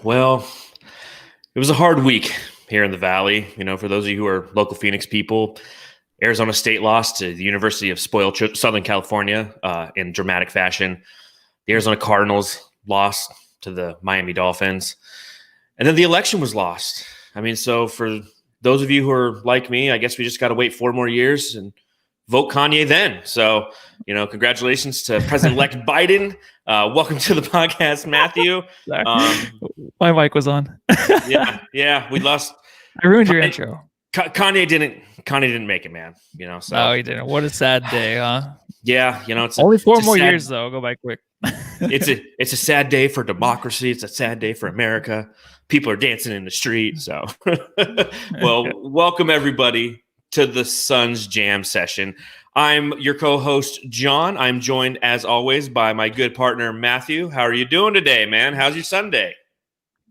Well, it was a hard week here in the Valley. For those of you who are local Phoenix people, Arizona State lost to the University of spoiled Southern California in dramatic fashion. The Arizona Cardinals lost to the Miami Dolphins. And then the election was lost. So for those of you who are like me, I guess we just got to wait 4 more years and vote Kanye then. So, congratulations to President-elect Biden. Welcome to the podcast, Matthew. My mic was on. yeah, we lost. I ruined your intro. Kanye didn't make it, man. So no, he didn't. What a sad day, huh? Yeah, it's only 4 more years though. Go by quick. it's a sad day for democracy. It's a sad day for America. People are dancing in the street. So, well, welcome everybody to the Suns Jam session. I'm your co-host, John. I'm joined, as always, by my good partner, Matthew. How are you doing today, man? How's your Sunday?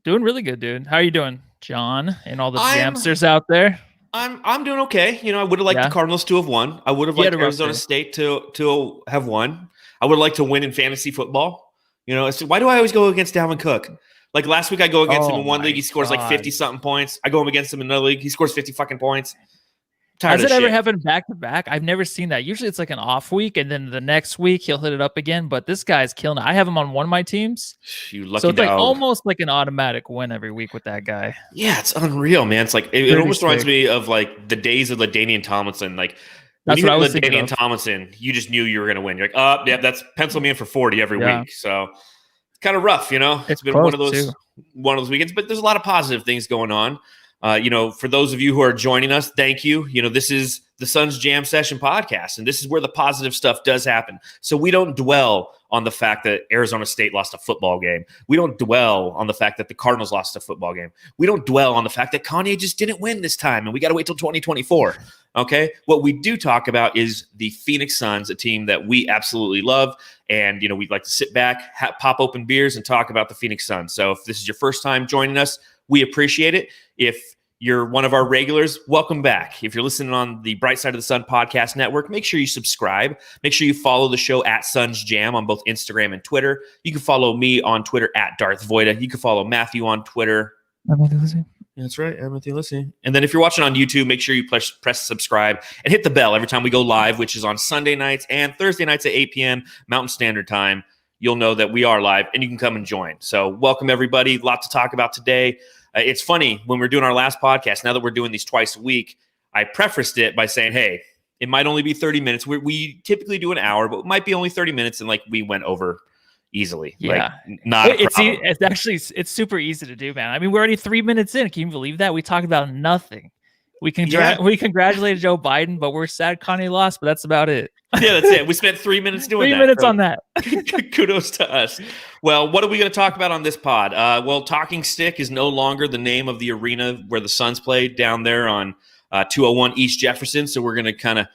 Doing really good, dude. How are you doing, John, and all the Jamsters out there? I'm doing okay. I would have liked the Cardinals to have won. I would have liked Arizona State to have won. I would like to win in fantasy football. Why do I always go against Dalvin Cook? Like last week, I go against him in one league. He scores like 50-something points. I go against him in another league. He scores 50 fucking points. Has it ever happened back to back? I've never seen that. Usually it's like an off week, and then the next week he'll hit it up again. But this guy's killing it. I have him on one of my teams. You lucky so it's dog. like almost like an automatic win every week with that guy. Yeah, it's unreal, man. It's like it almost reminds me of like the days of LaDainian Tomlinson. Like when you hit LaDainian Tomlinson, you just knew you were going to win. You're like, yeah, that's pencil me in for 40 every week. So it's kind of rough, It's been one of those weekends, but there's a lot of positive things going on. For those of you who are joining us, thank you. This is the Suns Jam Session podcast, and this is where the positive stuff does happen. So we don't dwell on the fact that Arizona State lost a football game. We don't dwell on the fact that the Cardinals lost a football game. We don't dwell on the fact that Kanye just didn't win this time, and we got to wait till 2024. Okay? What we do talk about is the Phoenix Suns, a team that we absolutely love, and, we'd like to sit back, pop open beers, and talk about the Phoenix Suns. So if this is your first time joining us, we appreciate it. If you're one of our regulars, welcome back. If you're listening on the Bright Side of the Sun podcast network, make sure you subscribe. Make sure you follow the show at Suns Jam on both Instagram and Twitter. You can follow me on Twitter at Darth Voida. You can follow Matthew on Twitter. That's right, Matthew Lissy. And then if you're watching on YouTube, make sure you press subscribe and hit the bell every time we go live, which is on Sunday nights and Thursday nights at 8 p.m. Mountain Standard Time. You'll know that we are live and you can come and join. So welcome, everybody. A lot to talk about today. It's funny, when we're doing our last podcast, now that we're doing these twice a week, I prefaced it by saying, hey, it might only be 30 minutes. We typically do an hour, but it might be only 30 minutes, and we went over easily. Yeah. Not a problem. It's super easy to do, man. We're already 3 minutes in. Can you believe that? We talked about nothing. We congratulated Joe Biden, but we're sad Kanye lost, but that's about it. Yeah, that's it. We spent 3 minutes doing 3 minutes on that. Kudos to us. Well, what are we going to talk about on this pod? Talking Stick is no longer the name of the arena where the Suns played down there on 201 East Jefferson. So we're going to kind of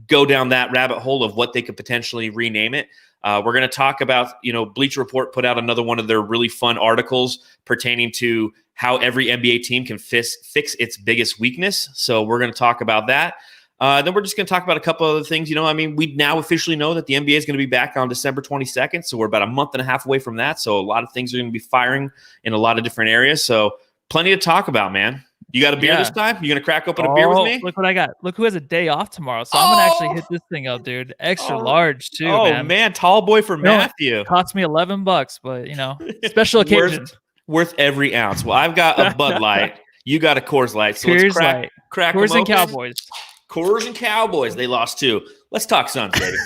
go down that rabbit hole of what they could potentially rename it. We're going to talk about, Bleacher Report put out another one of their really fun articles pertaining to how every NBA team can fix its biggest weakness. So we're going to talk about that. Then we're just going to talk about a couple other things. We now officially know that the NBA is going to be back on December 22nd. So we're about a month and a half away from that. So a lot of things are going to be firing in a lot of different areas. So plenty to talk about, man. You got a beer this time? You going to crack open a beer with me? Look what I got. Look who has a day off tomorrow. So I'm going to actually hit this thing up, dude. Extra large, too, man. Tall boy for Matthew. It cost me $11, but, special occasion. Worth every ounce. Well, I've got a Bud Light. You got a Coors Light. So let's crack Coors them and open. Cowboys. Coors and Cowboys. They lost too. Let's talk Suns, baby.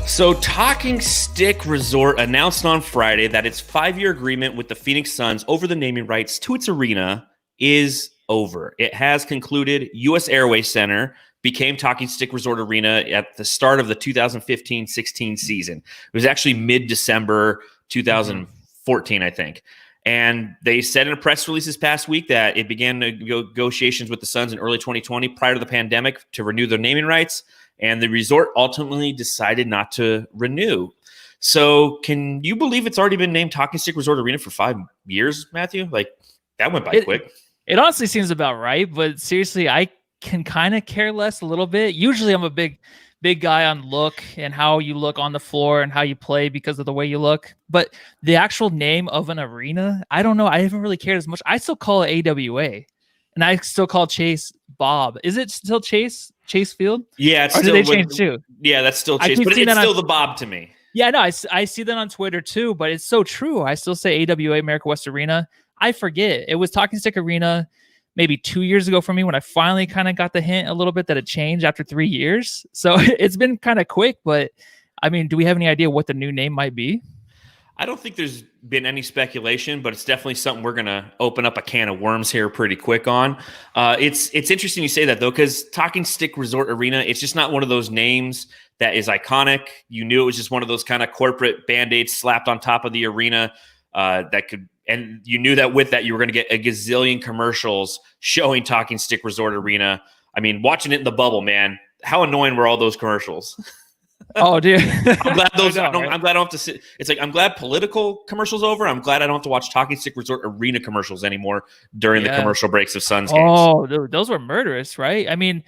So Talking Stick Resort announced on Friday that its 5-year agreement with the Phoenix Suns over the naming rights to its arena is over. It has concluded. U.S. Airways Center became Talking Stick Resort Arena at the start of the 2015-16 season. It was actually mid-December 2014, I think. And they said in a press release this past week that it began negotiations with the Suns in early 2020 prior to the pandemic to renew their naming rights. and the resort ultimately decided not to renew. So can you believe it's already been named Talking Stick Resort Arena for 5 years, Matthew? Like, that went by quick. It honestly seems about right, but seriously, I can kind of care less a little bit. Usually I'm a big guy on look and how you look on the floor and how you play because of the way you look. But the actual name of an arena, I don't know. I haven't really cared as much. I still call it AWA, and I still call Chase Bob. Is it still Chase Field? Yeah, it's or still, did they change too? Yeah, that's still Chase, but it's still the Bob to me. Yeah, no, I see that on Twitter too, but it's so true. I still say AWA, America West Arena. I forget. It was Talking Stick Arena maybe 2 years ago for me when I finally kind of got the hint a little bit that it changed after 3 years. So it's been kind of quick, but I mean, do we have any idea what the new name might be? I don't think there's been any speculation, but it's definitely something we're going to open up a can of worms here pretty quick on. It's interesting you say that, though, because Talking Stick Resort Arena, it's just not one of those names that is iconic. You knew it was just one of those kind of corporate Band-Aids slapped on top of the arena that could – and you knew that with that you were going to get a gazillion commercials showing Talking Stick Resort Arena. I mean, watching it in the bubble, man, how annoying were all those commercials? Oh, dude. I'm glad those. I'm glad I don't have to sit. It's like I'm glad political commercials over. I'm glad I don't have to watch Talking Stick Resort Arena commercials anymore during the commercial breaks of Suns games. Oh, those were murderous, right? I mean,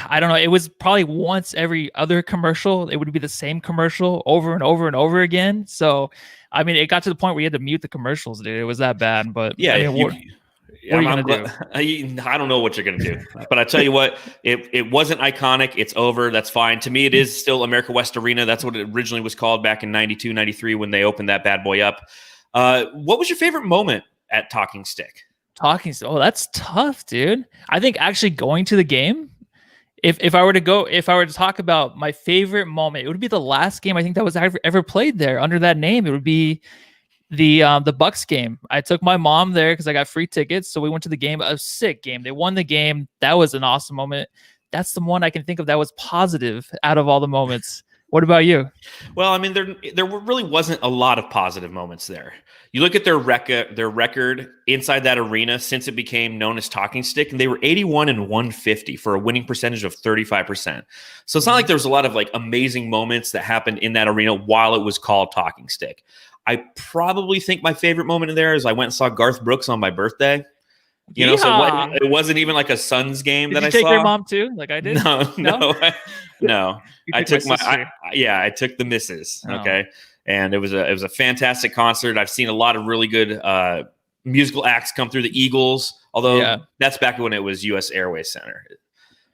I don't know. It was probably once every other commercial. It would be the same commercial over and over and over again. So, I mean, it got to the point where you had to mute the commercials, dude. It was that bad. But yeah, I mean, what are you going to do? I don't know what you're going to do. But I tell you what, it wasn't iconic. It's over. That's fine. To me, it is still America West Arena. That's what it originally was called back in 92, 93 when they opened that bad boy up. What was your favorite moment at Talking Stick? Oh, that's tough, dude. I think actually going to the game, if I were to talk about my favorite moment, it would be the last game I think that was ever played there under that name. It would be the Bucks game. I took my mom there because I got free tickets, so we went to the game. A sick game. They won the game. That was an awesome moment. That's the one I can think of that was positive out of all the moments. What about you? Well, I mean, there really wasn't a lot of positive moments there. You look at their record inside that arena since it became known as Talking Stick, and they were 81-150 for a winning percentage of 35%. So it's not like there was a lot of like amazing moments that happened in that arena while it was called Talking Stick. I probably think my favorite moment in there is I went and saw Garth Brooks on my birthday. You know, so it wasn't even like a Suns game that I saw. Did you take your mom too, like I did? No. I took I took the missus. Okay, and it was a fantastic concert. I've seen a lot of really good musical acts come through. The Eagles, although that's back when it was U.S. Airways Center.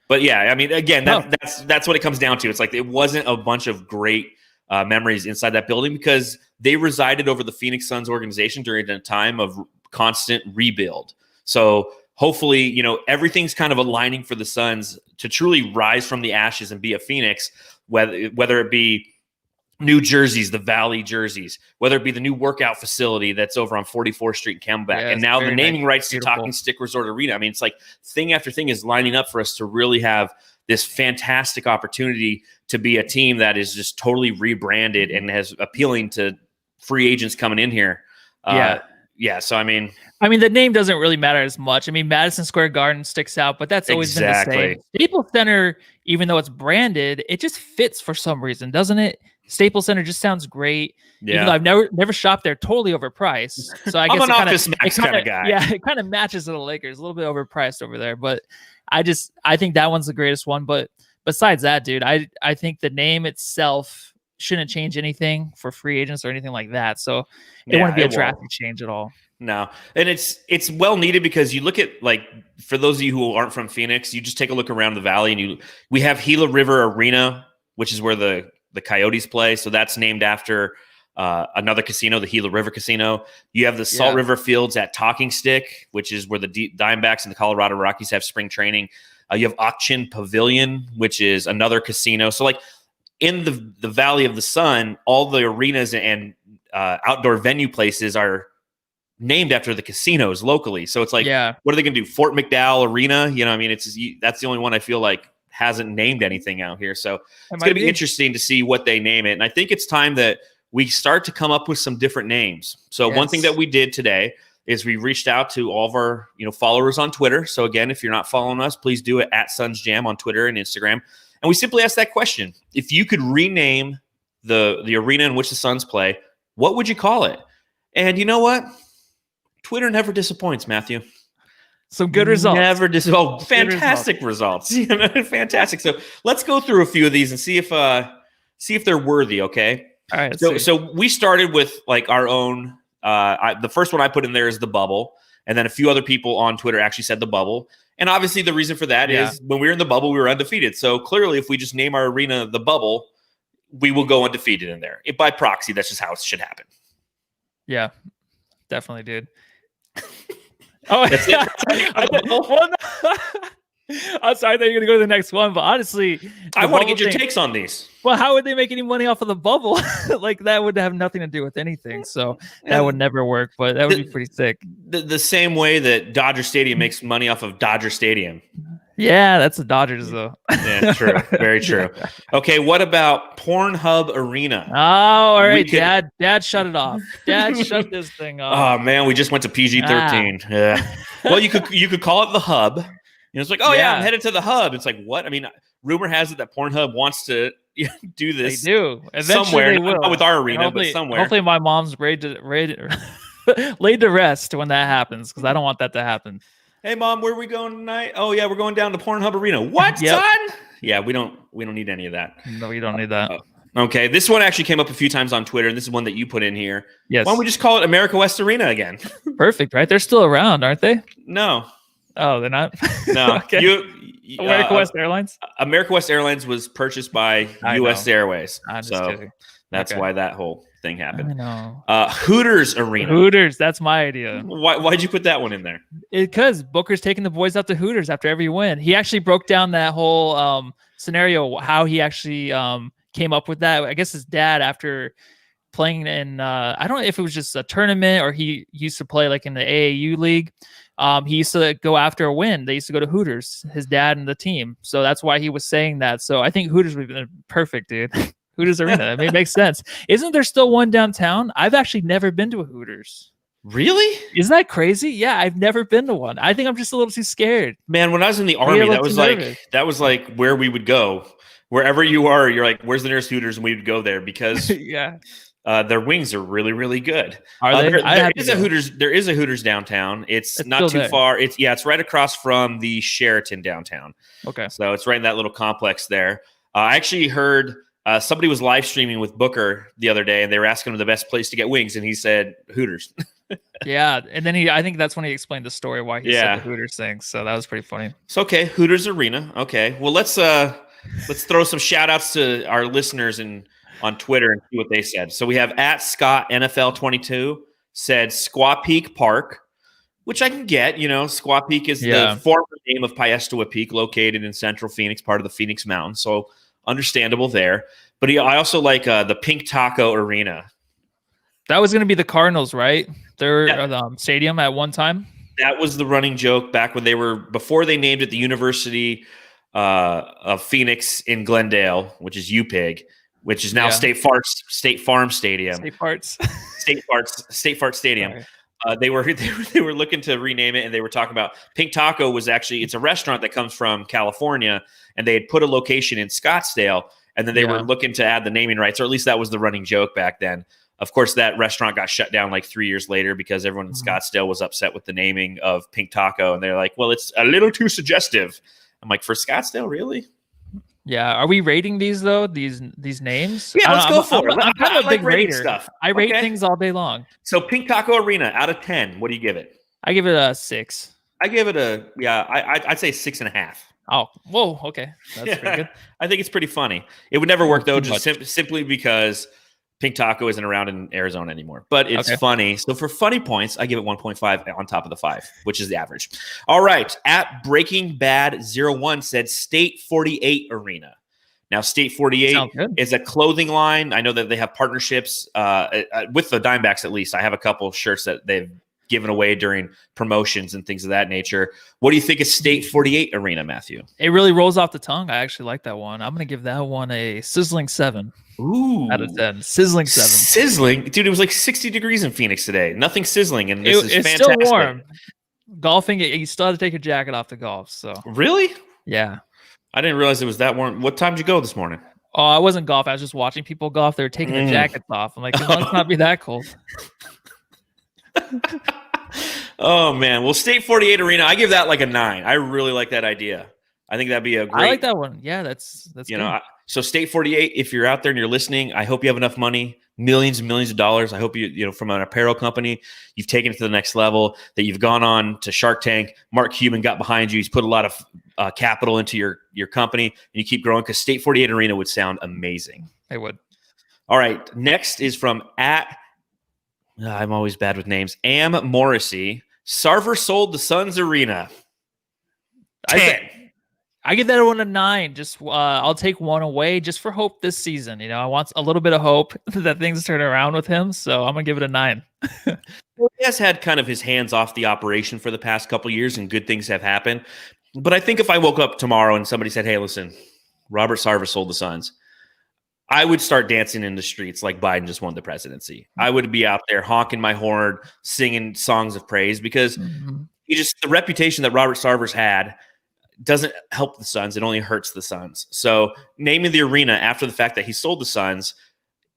But yeah, I mean, again, that's what it comes down to. It's like it wasn't a bunch of great memories inside that building because they resided over the Phoenix Suns organization during a time of constant rebuild. So hopefully, you know, everything's kind of aligning for the Suns to truly rise from the ashes and be a Phoenix, whether it be new jerseys, the Valley jerseys, whether it be the new workout facility that's over on 44th Street in Camelback, and now the naming rights to Talking Stick Resort Arena. I mean, it's like thing after thing is lining up for us to really have this fantastic opportunity to be a team that is just totally rebranded and has appealing to free agents coming in here. So I mean, the name doesn't really matter as much. I mean, Madison Square Garden sticks out, but that's always been the same. Staples Center, even though it's branded, it just fits for some reason, doesn't it? Staples Center just sounds great. Yeah. Even though I've never shopped there, totally overpriced. So I guess I'm an Office Max kind of guy. Yeah, it kind of matches to the Lakers, a little bit overpriced over there. But I think that one's the greatest one. But besides that, dude, I think the name itself shouldn't change anything for free agents or anything like that. So it wouldn't be a drastic change at all. No. And it's well needed because you look at, like, for those of you who aren't from Phoenix, you just take a look around the Valley and we have Gila River Arena, which is where the Coyotes play. So that's named after another casino, the Gila River Casino. You have the Salt River Fields at Talking Stick, which is where the Diamondbacks and the Colorado Rockies have spring training. You have Auction Pavilion, which is another casino. So, like, in the Valley of the Sun, all the arenas and outdoor venue places are named after the casinos locally. So it's like, what are they going to do? Fort McDowell Arena? You know, I mean, that's the only one I feel like hasn't named anything out here. So it's going to be interesting to see what they name it. And I think it's time that we start to come up with some different names. So one thing that we did today is we reached out to all of our, followers on Twitter. So again, if you're not following us, please do it at Suns Jam on Twitter and Instagram. And we simply asked that question. If you could rename the arena in which the Suns play, what would you call it? And you know what? Twitter never disappoints, Matthew. Some good results. Fantastic results. Fantastic. So let's go through a few of these and see if they're worthy. Okay. All right. So we started with like our own. The first one I put in there is the bubble, and then a few other people on Twitter actually said the bubble. And obviously, the reason for that is when we were in the bubble, we were undefeated. So clearly, if we just name our arena the bubble, we will go undefeated in there. By proxy, that's just how it should happen. Yeah, definitely, dude. Oh, that's it. I'm sorry, I thought you were going to go to the next one, but honestly, I want to get your takes on these. Well, how would they make any money off of the bubble? Like, that would have nothing to do with anything. So that would never work, but that would be pretty sick. The same way that Dodger Stadium makes money off of Dodger Stadium. Yeah, that's the Dodgers, though. Yeah, true. Very true. Okay, what about Pornhub Arena? Oh, all right, Dad, shut it off. Dad, shut this thing off. Oh, man, we just went to PG-13. Yeah. Well, you could call it the Hub. It's like, I'm headed to the Hub. It's like, what? I mean, rumor has it that Pornhub wants to do this. They do. Eventually somewhere. They will. Not with our arena, but somewhere. Hopefully my mom's laid to rest when that happens, because I don't want that to happen. Hey, Mom, where are we going tonight? Oh, yeah, we're going down to Pornhub Arena. What, son? Yeah, we don't need any of that. No, we don't need that. Okay, this one actually came up a few times on Twitter, and this is one that you put in here. Yes. Why don't we just call it America West Arena again? Perfect, right? They're still around, aren't they? No. Oh, they're not? No. Okay. America West Airlines? America West Airlines was purchased by U.S. Airways. I'm just kidding. That's why that whole thing happened. I know. Hooters Arena. Hooters, that's my idea. Why'd you put that one in there? Because Booker's taking the boys out to Hooters after every win. He actually broke down that whole scenario, how he actually came up with that. I guess his dad, after playing in, I don't know if it was just a tournament or he used to play like in the AAU league. He used to go after a win. They used to go to Hooters, his dad and the team. So that's why he was saying that. So I think Hooters would have been perfect, dude. Hooters Arena. I mean, it makes sense. Isn't there still one downtown? I've actually never been to a Hooters. Really? Isn't that crazy? Yeah, I've never been to one. I think I'm just a little too scared. Man, when I was in the Army, that was like where we would go. Wherever you are, you're like, where's the nearest Hooters? And we would go there because their wings are really, really good. Are they? There is a Hooters downtown. It's not too far. It's right across from the Sheraton downtown. Okay. So it's right in that little complex there. I actually heard somebody was live streaming with Booker the other day, and they were asking him the best place to get wings, and he said Hooters. Yeah, and then I think that's when he explained the story why he said the Hooters thing. So that was pretty funny. So okay, Hooters Arena. Okay, well let's throw some shout outs to our listeners on Twitter and see what they said. So we have at Scott NFL 22 said Squaw Peak Park, which I can get. Squaw Peak is the former name of Piestewa Peak, located in central Phoenix, part of the Phoenix Mountains. So understandable there. But I also like the Pink Taco Arena. That was going to be the Cardinals, right? Their stadium at one time. That was the running joke back when before they named it the University of Phoenix in Glendale, which is UPIG, which is now State Farm Stadium. State Fart Stadium. They were looking to rename it, and they were talking about Pink Taco was actually, it's a restaurant that comes from California, and they had put a location in Scottsdale, and then they were looking to add the naming rights, or at least that was the running joke back then. Of course, that restaurant got shut down like 3 years later because everyone in Scottsdale was upset with the naming of Pink Taco, and they're like, well, it's a little too suggestive. I'm like, for Scottsdale, really? Yeah. Are we rating these though? These names? Yeah, let's go for it. I'm kind of a big rater. Stuff. I rate things all day long. So Pink Taco Arena, out of 10, what do you give it? I give it a 6. I give it I'd say 6.5. Oh, whoa. Okay. That's pretty good. I think it's pretty funny. It would never work though, just simply because Pink Taco isn't around in Arizona anymore, but it's funny. So for funny points, I give it 1.5 on top of the 5, which is the average. All right. At Breaking Bad 01 said State 48 Arena. Now, State 48 is a clothing line. I know that they have partnerships with the Dimebacks, at least. I have a couple of shirts that they've given away during promotions and things of that nature. What do you think of State 48 Arena, Matthew? It really rolls off the tongue. I actually like that one. I'm going to give that one a sizzling 7. Ooh, out of 10. Sizzling 7. Sizzling? Dude, it was like 60 degrees in Phoenix today. Nothing sizzling, and this is fantastic. It's still warm. Golfing, you still have to take your jacket off to golf. So really? Yeah. I didn't realize it was that warm. What time did you go this morning? Oh, I wasn't golf. I was just watching people golf. They were taking their jackets off. I'm like, it must not be that cold. Oh man. Well, State 48 Arena, I give that like a 9. I really like that idea. I think that'd be a great. I like that one. Yeah, that's you know. So State 48, if you're out there and you're listening, I hope you have enough money, millions and millions of dollars. I hope you know, from an apparel company, you've taken it to the next level, that you've gone on to Shark Tank. Mark Cuban got behind you. He's put a lot of capital into your company, and you keep growing, because State 48 Arena would sound amazing. It would. All right. Next is from I'm always bad with names. Am Morrissey. Sarver sold the Suns Arena. 10. I give that one a 9. Just I'll take one away just for hope this season. You know, I want a little bit of hope that things turn around with him. So I'm gonna give it a 9. Well, he has had kind of his hands off the operation for the past couple of years, and good things have happened. But I think if I woke up tomorrow and somebody said, "Hey, listen, Robert Sarver sold the Suns," I would start dancing in the streets like Biden just won the presidency. I would be out there honking my horn, singing songs of praise, because the reputation that Robert Sarver's had doesn't help the Suns. It only hurts the Suns. So naming the arena after the fact that he sold the Suns,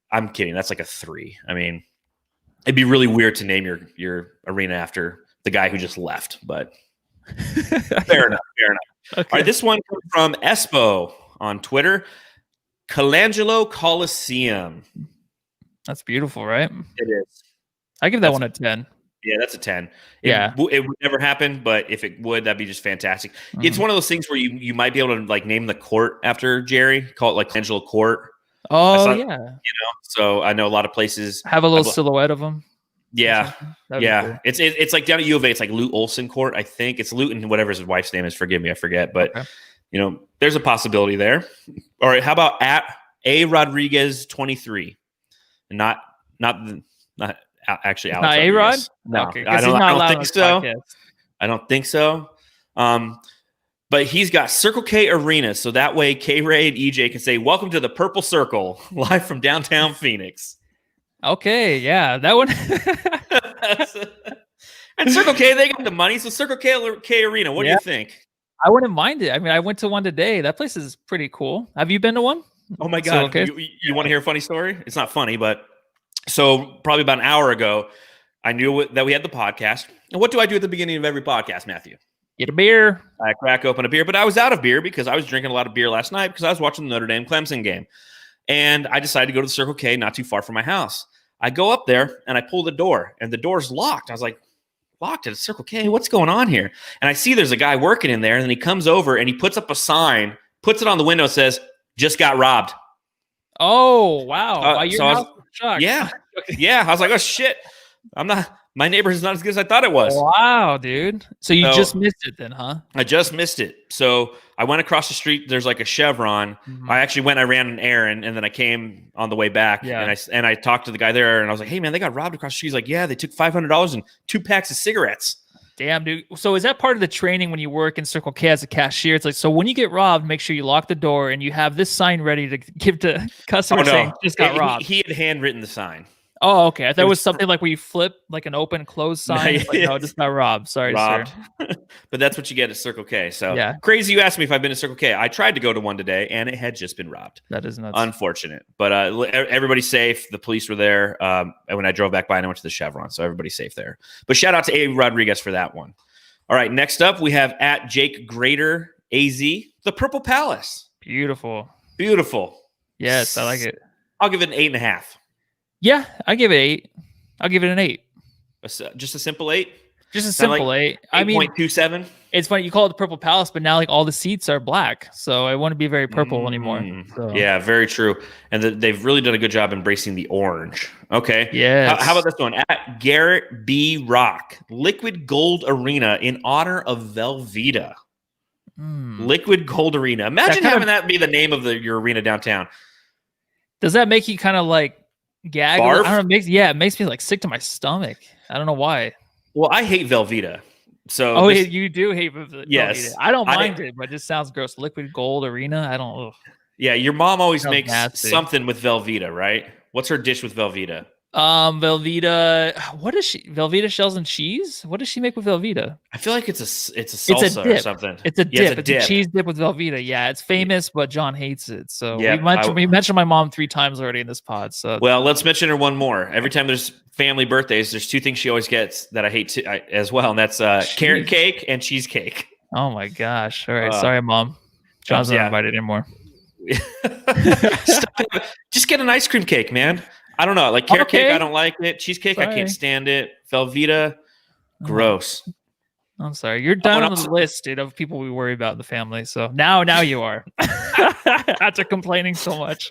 I'm kidding. That's like a 3. I mean, it'd be really weird to name your arena after the guy who just left, but fair enough. Okay. All right, this one comes from Espo on Twitter. Colangelo Coliseum. That's beautiful, right? It is. I give that one a 10. Yeah, that's a 10. It would never happen, but if it would, that'd be just fantastic. It's one of those things where you might be able to like name the court after Jerry, call it like Colangelo Court. Oh, you know, so I know a lot of places have a little silhouette of him. Yeah, yeah. Cool. It's like down at U of A. It's like Lute Olson Court, I think. It's Luton, whatever his wife's name is. Forgive me, I forget. But you know, there's a possibility there. All right, how about at A Rodriguez 23, and not actually Alex. Not A Rod. No, okay, I don't think so. I don't think so. But he's got Circle K Arena, so that way K-Ray and EJ can say, "Welcome to the Purple Circle, live from downtown Phoenix." Okay, yeah, that one. And Circle K, they got the money, so Circle K Arena. What do you think? I wouldn't mind it. I mean, I went to one today. That place is pretty cool. Have you been to one? Oh my God! You want to hear a funny story? It's not funny, but so probably about an hour ago, I knew that we had the podcast. And what do I do at the beginning of every podcast, Matthew? Get a beer. I crack open a beer, but I was out of beer because I was drinking a lot of beer last night because I was watching the Notre Dame Clemson game. And I decided to go to the Circle K not too far from my house. I go up there and I pull the door, and the door's locked. I was like, locked at a Circle K? What's going on here? And I see there's a guy working in there, and then he comes over and he puts up a sign, puts it on the window, says, "Just got robbed." Oh, wow. Yeah. Yeah. I was like, oh, shit. My neighborhood is not as good as I thought it was. Wow, dude. So you just missed it then, huh? I just missed it. So I went across the street. There's like a Chevron. I ran an errand, and then I came on the way back. Yeah. And I talked to the guy there, and I was like, "Hey, man, they got robbed across the street." He's like, "Yeah, they took $500 and 2 packs of cigarettes." Damn, dude. So is that part of the training when you work in Circle K as a cashier? It's like, so when you get robbed, make sure you lock the door and you have this sign ready to give to customers saying, "Just got robbed." He had handwritten the sign. Oh, okay. I thought it was something like where you flip like an open close sign. Like, no, just got robbed. Sorry, sir. But that's what you get at Circle K. So yeah. Crazy you asked me if I've been to Circle K. I tried to go to one today, and it had just been robbed. That is nuts. Unfortunate. But everybody's safe. The police were there. And when I drove back by, I went to the Chevron. So everybody's safe there. But shout out to A. Rodriguez for that one. All right. Next up, we have at Jake Grader AZ, the Purple Palace. Beautiful. Yes, I like it. I'll give it an 8.5. Yeah, I give it 8. I'll give it an 8. Just a simple 8? Just a simple 8. 8.27? It's funny, you call it the Purple Palace, but now like all the seats are black, so it wouldn't be very purple anymore. So. Yeah, very true. And they've really done a good job embracing the orange. Okay. Yeah. How about this one? At Garrett B. Rock, Liquid Gold Arena in honor of Velveeta. Liquid Gold Arena. Imagine having that be the name of your arena downtown. Does that make you kind of like gag? Barf? I don't know. It makes me like sick to my stomach. I don't know why. Well, I hate Velveeta. So you do hate Velveeta. Yes. I don't mind it, but it just sounds gross. Liquid Gold Arena. I don't. Ugh. Yeah, your mom always makes something with Velveeta, right? What's her dish with Velveeta? Velveeta. What is she? Velveeta shells and cheese. What does she make with Velveeta? I feel like it's a salsa dip. or something. It's a Yeah, dip. It's a cheese dip with Velveeta. Yeah, it's famous, but John hates it. So yeah, we mentioned my mom 3 times already in this pod. So well, let's mention her one more. Every time there's family birthdays, there's 2 things she always gets that I hate as well, and that's carrot cake and cheesecake. Oh my gosh! All right, sorry, Mom. John's not invited anymore. Just get an ice cream cake, man. I don't know, like carrot cake, I don't like it. Cheesecake, I can't stand it. Velveeta, gross. I'm sorry. You're down on the list, dude, of people we worry about in the family. So now you are. After complaining so much.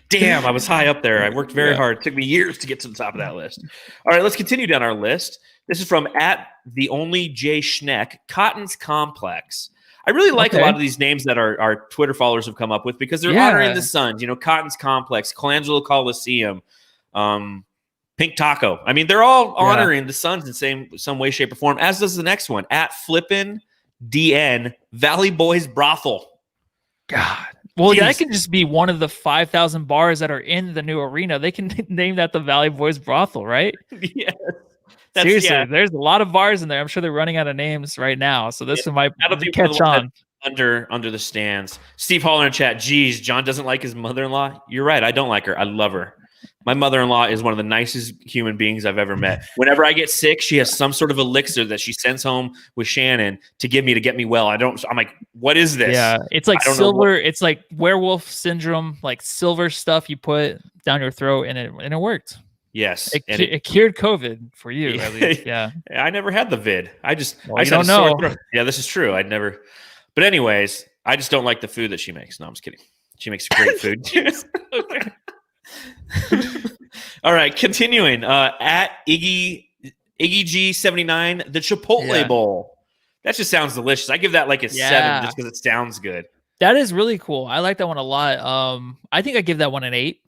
Damn, I was high up there. I worked very hard. It took me years to get to the top of that list. All right, let's continue down our list. This is from @theonlyjschneck, Cotton's Complex. I really like a lot of these names that our Twitter followers have come up with because they're honoring the Suns. Cotton's Complex, Colangelo Coliseum, Pink Taco. I mean, they're all honoring the Suns in some way, shape, or form, as does the next one, @FlippinDN, Valley Boys Brothel. God. Well, that can just be one of the 5,000 bars that are in the new arena. They can name that the Valley Boys Brothel, right? Yeah. Seriously, there's a lot of bars in there. I'm sure they're running out of names right now. So this might catch on. Under the stands. Steve Holler in chat. Geez, John doesn't like his mother-in-law. You're right. I don't like her. I love her. My mother-in-law is one of the nicest human beings I've ever met. Whenever I get sick, she has some sort of elixir that she sends home with Shannon to get me well. I'm like, what is this? Yeah, it's like silver. It's like werewolf syndrome, like silver stuff you put down your throat, and it worked. Yes, it cured COVID for you at least. Yeah, I never had the vid. I just don't know. Yeah, this is true. I'd never. But anyways, I just don't like the food that she makes. No, I'm just kidding. She makes great food. All right, continuing. @IggyG79, the Chipotle Bowl. That just sounds delicious. I give that like a 7 just because it sounds good. That is really cool. I like that one a lot. I think I give that one an 8.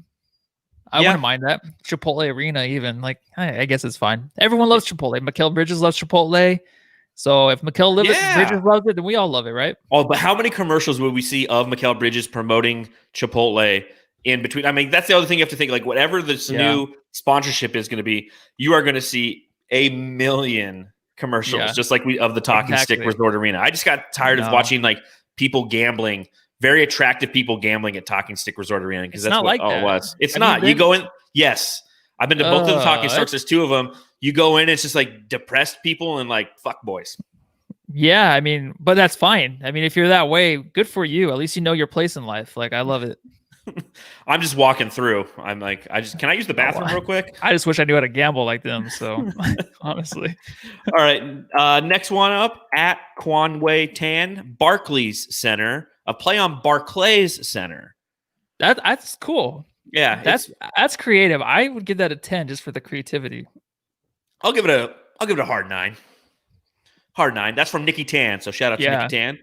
I wouldn't mind that. Chipotle Arena, even I guess it's fine. Everyone loves Chipotle. Mikal Bridges loves Chipotle. So if Mikal Bridges loves it, then we all love it, right? Oh, but how many commercials would we see of Mikal Bridges promoting Chipotle in between? I mean, that's the other thing you have to think. Like, whatever this new sponsorship is going to be, you are going to see a million commercials, just like of the Talking Stick Resort Arena. I just got tired of watching people gambling, very attractive people gambling at Talking Stick Resort Arena because that's what it was. It's not. You go in. Yes, I've been to both of the Talking Sticks. There's 2 of them. You go in, it's just like depressed people and like fuck boys. Yeah, I mean, but that's fine. I mean, if you're that way, good for you. At least you know your place in life. Like, I love it. I'm just walking through. I'm like, can I use the bathroom real quick? I just wish I knew how to gamble like them. So honestly. All right. Next one up, @Quanway Tan, Barclays Center, a play on Barclays Center. That's cool. Yeah. That's creative. I would give that a 10 just for the creativity. I'll give it a hard 9. Hard 9. That's from Nikki Tan. So shout out to Nikki Tan.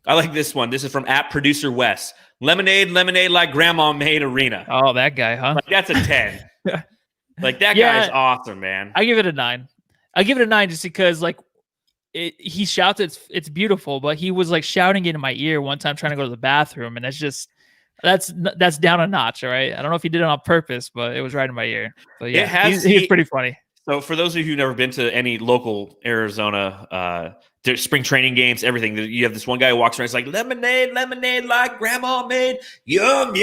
I like this one. This is from @Producer Wes. Lemonade like grandma made arena. Oh, that guy, huh? Like, that's a 10. Like, that guy is awesome, man. I give it a 9. I give it a 9 just because he shouts it's beautiful, but he was like shouting it in my ear one time trying to go to the bathroom, and that's down a notch. All right, I don't know if he did it on purpose, but it was right in my ear. But yeah, he's pretty funny. So for those of you who've never been to any local Arizona spring training games, everything, you have this one guy who walks around, it's like, lemonade like grandma made, yum,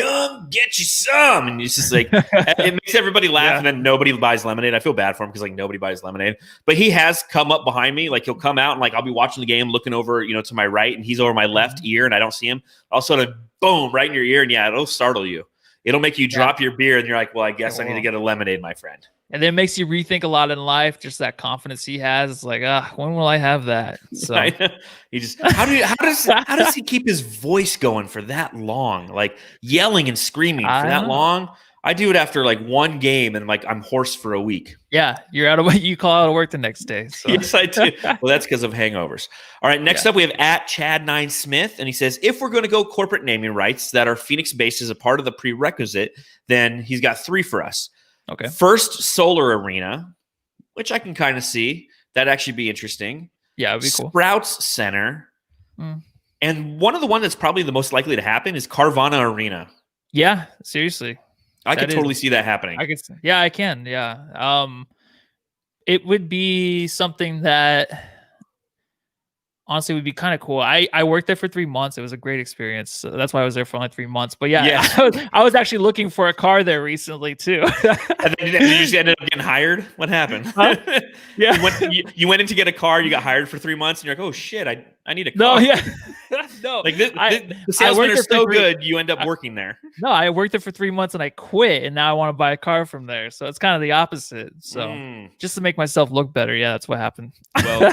get you some. And it's just like, it makes everybody laugh, and then nobody buys lemonade. I feel bad for him because nobody buys lemonade. But he has come up behind me. Like, he'll come out and I'll be watching the game, looking over, to my right, and he's over my left ear and I don't see him. All of a sudden, boom, right in your ear. And it'll startle you. It'll make you drop your beer and you're like, well, I guess I need to get a lemonade, my friend. And then it makes you rethink a lot in life, just that confidence he has. It's like, when will I have that? So he just how does he keep his voice going for that long? Like, yelling and screaming for that long? I do it after one game and I'm hoarse for a week. Yeah, you're out of you call out of work the next day. So. Yes, I do. Well, that's because of hangovers. All right, next up we have @Chad9Smith, and he says, if we're going to go corporate naming rights that are Phoenix-based as a part of the prerequisite, then he's got 3 for us. Okay. First, Solar Arena, which I can kind of see. That'd actually be interesting. Yeah, it'd be cool. Sprouts Center. And one of the ones that's probably the most likely to happen is Carvana Arena. Yeah, seriously. I could totally see that happening. I can. Yeah. It would be something that honestly would be kind of cool. I worked there for 3 months. It was a great experience. So that's why I was there for only 3 months. But yeah. I was actually looking for a car there recently too. And then you just ended up getting hired. What happened? Huh? Yeah. You went in to get a car. You got hired for 3 months, and you're like, oh shit, I need a car. No, yeah. No. Like the salesmen are so good, you end up working there. No, I worked there for 3 months and I quit, and now I want to buy a car from there. So it's kind of the opposite. So just to make myself look better. Yeah, that's what happened. Well,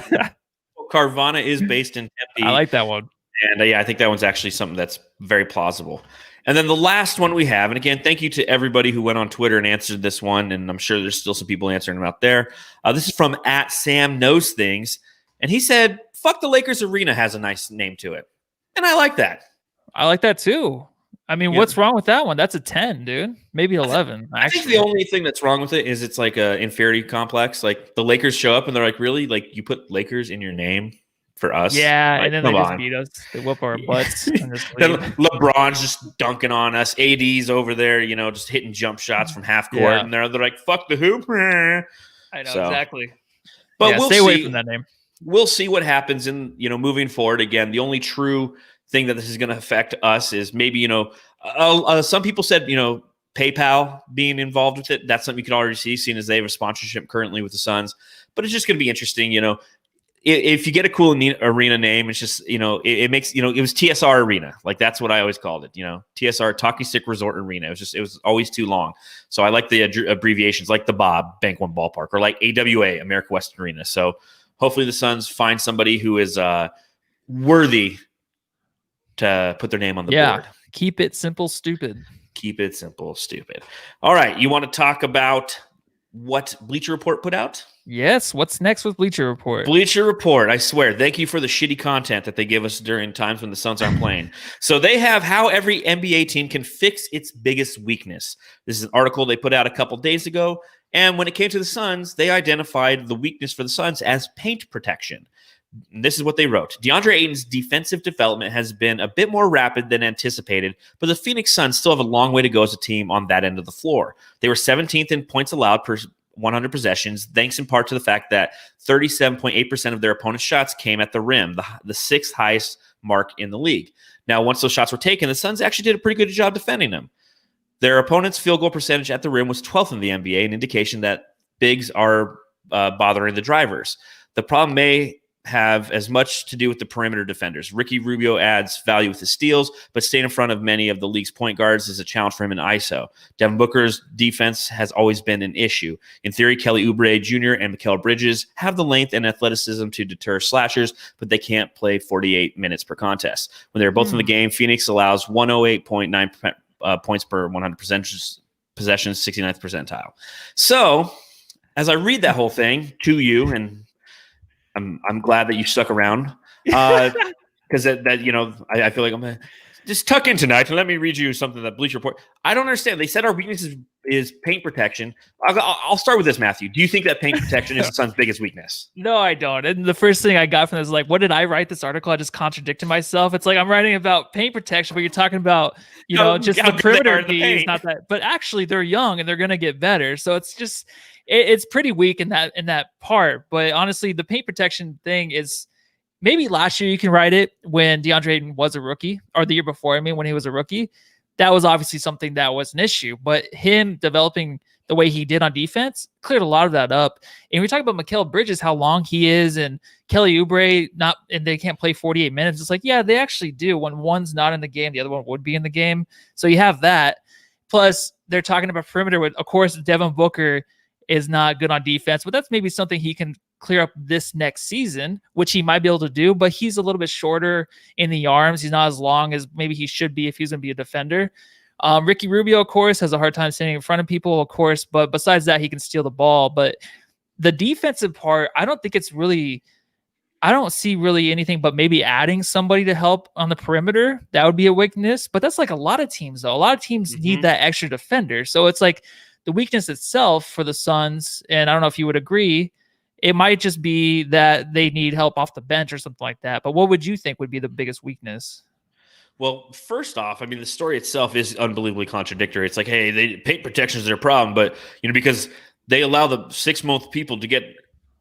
Carvana is based in Tempe. I like that one. And yeah, I think that one's actually something that's very plausible. And then the last one we have, and again, thank you to everybody who went on Twitter and answered this one, and I'm sure there's still some people answering them out there. This is from @SamKnowsThings, and he said, fuck the Lakers Arena has a nice name to it. And I like that. I like that too. I mean, what's wrong with that one? That's a 10, dude. Maybe 11. I think the only thing that's wrong with it is it's like an inferiority complex. Like the Lakers show up and they're like, really? Like you put Lakers in your name for us? Yeah, like, and then they just beat us. They whoop our butts. And just then LeBron's just dunking on us. AD's over there, just hitting jump shots from half court. And they're like, fuck the hoop. I know, exactly. But we'll stay see. away from that name. We'll see what happens in, moving forward. Again, the only true thing that this is going to affect us is maybe, some people said, PayPal being involved with it. That's something you can already see, seeing as they have a sponsorship currently with the Suns. But it's just going to be interesting, if you get a cool arena name, it's just, it makes, it was TSR Arena. Like that's what I always called it, TSR, Talking Stick Resort Arena. It was always too long. So I like the abbreviations like the Bob, Bank One Ballpark, or like AWA, America West Arena. So hopefully the Suns find somebody who is worthy to put their name on the board. Keep it simple, stupid. Keep it simple, stupid. All right. You want to talk about what Bleacher Report put out? Yes. What's next with Bleacher Report? Bleacher Report. I swear. Thank you for the shitty content that they give us during times when the Suns aren't playing. So they have how every NBA team can fix its biggest weakness. This is an article they put out a couple days ago. And when it came to the Suns, they identified the weakness for the Suns as paint protection. And this is what they wrote. DeAndre Ayton's defensive development has been a bit more rapid than anticipated, but the Phoenix Suns still have a long way to go as a team on that end of the floor. They were 17th in points allowed per 100 possessions, thanks in part to the fact that 37.8% of their opponent's shots came at the rim, the sixth highest mark in the league. Now, once those shots were taken, the Suns actually did a pretty good job defending them. Their opponent's field goal percentage at the rim was 12th in the NBA, an indication that bigs are bothering the drivers. The problem may have as much to do with the perimeter defenders. Ricky Rubio adds value with his steals, but staying in front of many of the league's point guards is a challenge for him in ISO. Devin Booker's defense has always been an issue. In theory, Kelly Oubre Jr. and Mikal Bridges have the length and athleticism to deter slashers, but they can't play 48 minutes per contest. When they're both in the game, Phoenix allows 108.9 points per 100 possessions, 69th percentile. So, as I read that whole thing to you, and I'm glad that you stuck around because I feel like I'm gonna just tuck in tonight and let me read you something that Bleacher Report. I don't understand. They said our weakness is paint protection. I'll start with this, Matthew. Do you think that paint protection is the Suns' biggest weakness? No, I don't. And the first thing I got from this is like, what did I write this article? I just contradicted myself. It's like I'm writing about paint protection, but you're talking about just the perimeter piece, not that. But actually, they're young and they're gonna get better. So it's just. It's pretty weak in that part, but honestly, the paint protection thing is maybe last year you can write it when DeAndre Ayton was a rookie, or the year before. I mean, when he was a rookie, that was obviously something that was an issue. But him developing the way he did on defense cleared a lot of that up. And we talk about Mikal Bridges, how long he is, and Kelly Oubre and they can't play 48 minutes. It's like, yeah, they actually do. When one's not in the game, the other one would be in the game. So you have that. Plus, they're talking about perimeter with, of course, Devin Booker is not good on defense, but that's maybe something he can clear up this next season, which he might be able to do, but he's a little bit shorter in the arms. He's not as long as maybe he should be if he's going to be a defender. Ricky Rubio, of course, has a hard time standing in front of people, of course, but besides that, he can steal the ball. But the defensive part, I don't see really anything but maybe adding somebody to help on the perimeter. That would be a weakness, but that's like a lot of teams, though. A lot of teams need that extra defender. So it's like, the weakness itself for the Suns, and I don't know if you would agree, it might just be that they need help off the bench or something like that. But what would you think would be the biggest weakness? Well, first off, I mean, the story itself is unbelievably contradictory. It's like, hey, they paint protection is their problem, but because they allow the 6-month people to get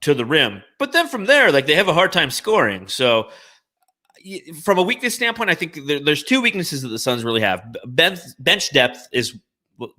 to the rim, but then from there, like they have a hard time scoring. So, from a weakness standpoint, I think there's 2 weaknesses that the Suns really have. Bench depth is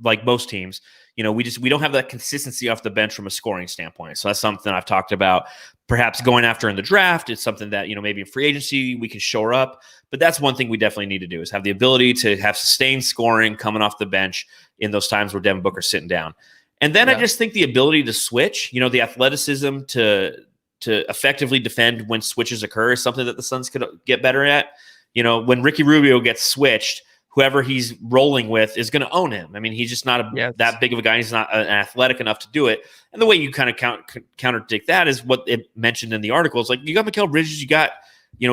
like most teams. We don't have that consistency off the bench from a scoring standpoint. So that's something I've talked about, perhaps going after in the draft. It's something that, maybe in free agency we can shore up. But that's one thing we definitely need to do, is have the ability to have sustained scoring coming off the bench in those times where Devin Booker's sitting down. And then I just think the ability to switch, the athleticism to effectively defend when switches occur is something that the Suns could get better at. When Ricky Rubio gets switched, whoever he's rolling with is going to own him. I mean, he's just not that big of a guy. He's not athletic enough to do it. And the way you kind of counterdict that is what it mentioned in the article. It's like, you got Mikal Bridges, you got,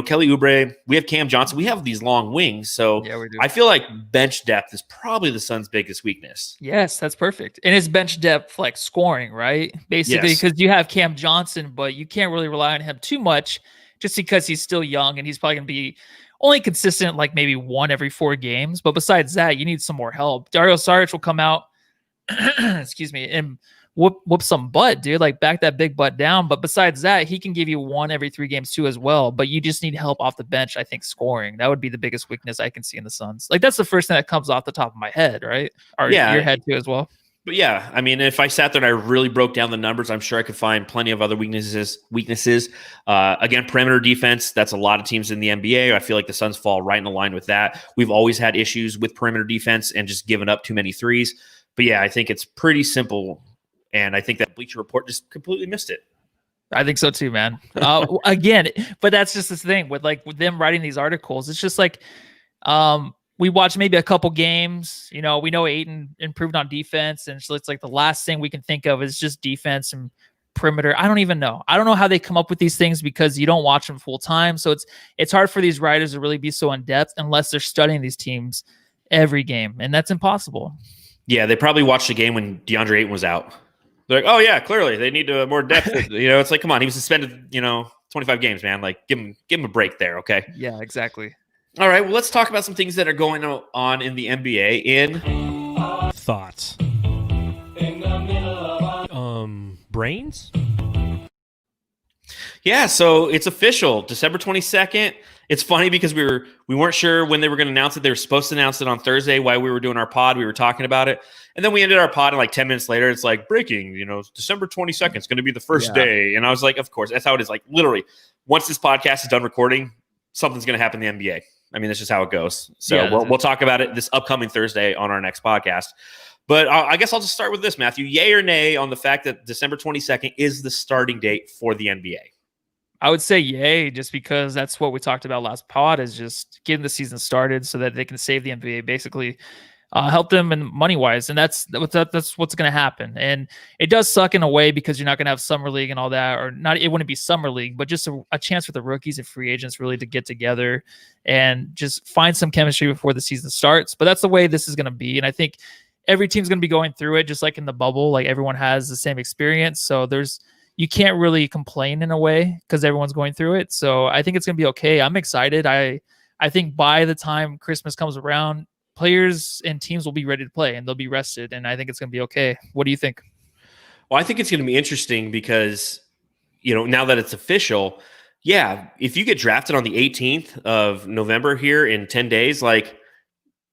Kelly Oubre, we have Cam Johnson, we have these long wings. So I feel like bench depth is probably the Suns' biggest weakness. Yes, that's perfect. And it's bench depth, like scoring, right? Basically, because you have Cam Johnson, but you can't really rely on him too much just because he's still young and he's probably going to be only consistent like maybe 1 every 4 games. But besides that, you need some more help. Dario Saric will come out, excuse me, and whoop some butt, dude. Like back that big butt down. But besides that, he can give you 1 every 3 games too as well. But you just need help off the bench, I think, scoring. That would be the biggest weakness I can see in the Suns. Like that's the first thing that comes off the top of my head, right? Or your head too as well. But yeah, I mean, if I sat there and I really broke down the numbers, I'm sure I could find plenty of other weaknesses. Again, perimeter defense, that's a lot of teams in the NBA. I feel like the Suns fall right in line with that. We've always had issues with perimeter defense and just giving up too many threes. But yeah, I think it's pretty simple. And I think that Bleacher Report just completely missed it. I think so too, man. Again, but that's just this thing with them writing these articles. It's just like, we watch maybe a couple games, we know Ayton improved on defense. And so it's like the last thing we can think of is just defense and perimeter. I don't even know. I don't know how they come up with these things because you don't watch them full time. So it's hard for these writers to really be so in depth unless they're studying these teams every game. And that's impossible. Yeah. They probably watched the game when DeAndre Ayton was out. They're like, oh yeah, clearly they need more depth. It's like, come on, he was suspended, 25 games, man. Like give him a break there. Okay. Yeah, exactly. All right, well, let's talk about some things that are going on in the NBA in thoughts. Brains? Yeah, so it's official, December 22nd. It's funny because we weren't sure when they were going to announce it. They were supposed to announce it on Thursday while we were doing our pod. We were talking about it. And then we ended our pod, and like 10 minutes later, it's like breaking, December 22nd is going to be the first day. And I was like, of course, that's how it is. Like literally, once this podcast is done recording, something's going to happen in the NBA. I mean, that's just how it goes. So we'll talk about it this upcoming Thursday on our next podcast. But I guess I'll just start with this, Matthew. Yay or nay on the fact that December 22nd is the starting date for the NBA? I would say yay, just because that's what we talked about last pod, is just getting the season started so that they can save the NBA, basically help them in money-wise. And that's what's going to happen. And it does suck in a way because you're not going to have summer league and all that, or not. It wouldn't be summer league, but just a chance for the rookies and free agents really to get together and just find some chemistry before the season starts. But that's the way this is going to be. And I think every team's going to be going through it, just like in the bubble. Like everyone has the same experience. So you can't really complain in a way because everyone's going through it. So I think it's going to be okay. I'm excited. I think by the time Christmas comes around, players and teams will be ready to play and they'll be rested. And I think it's going to be okay. What do you think? Well, I think it's going to be interesting because, now that it's official, if you get drafted on the 18th of November here in 10 days, like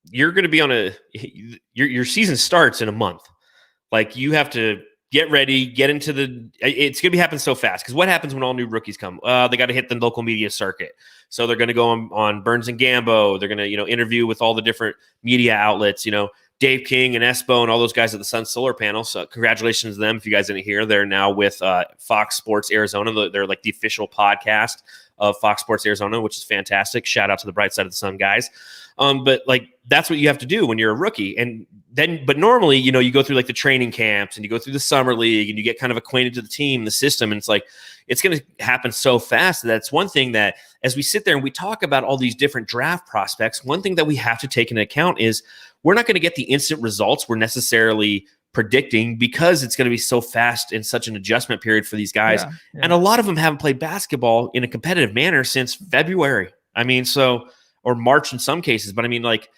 you're going to be your season starts in a month. Like you have to get ready, get into it's going to be happening so fast. Because what happens when all new rookies come? They got to hit the local media circuit. So they're going to go on Burns and Gambo. They're going to, interview with all the different media outlets, Dave King and Espo and all those guys at the Sun Solar Panel. So congratulations to them. If you guys didn't hear, they're now with Fox Sports Arizona. They're like the official podcast of Fox Sports Arizona, which is fantastic. Shout out to the Bright Side of the Sun guys. But like, that's what you have to do when you're a rookie. But normally, you go through like the training camps and you go through the summer league and you get kind of acquainted to the team, the system. And it's like, it's going to happen so fast. That's one thing that as we sit there and we talk about all these different draft prospects, one thing that we have to take into account is we're not going to get the instant results we're necessarily predicting because it's going to be so fast and such an adjustment period for these guys. Yeah. And a lot of them haven't played basketball in a competitive manner since February. I mean, or March in some cases. But I mean, like,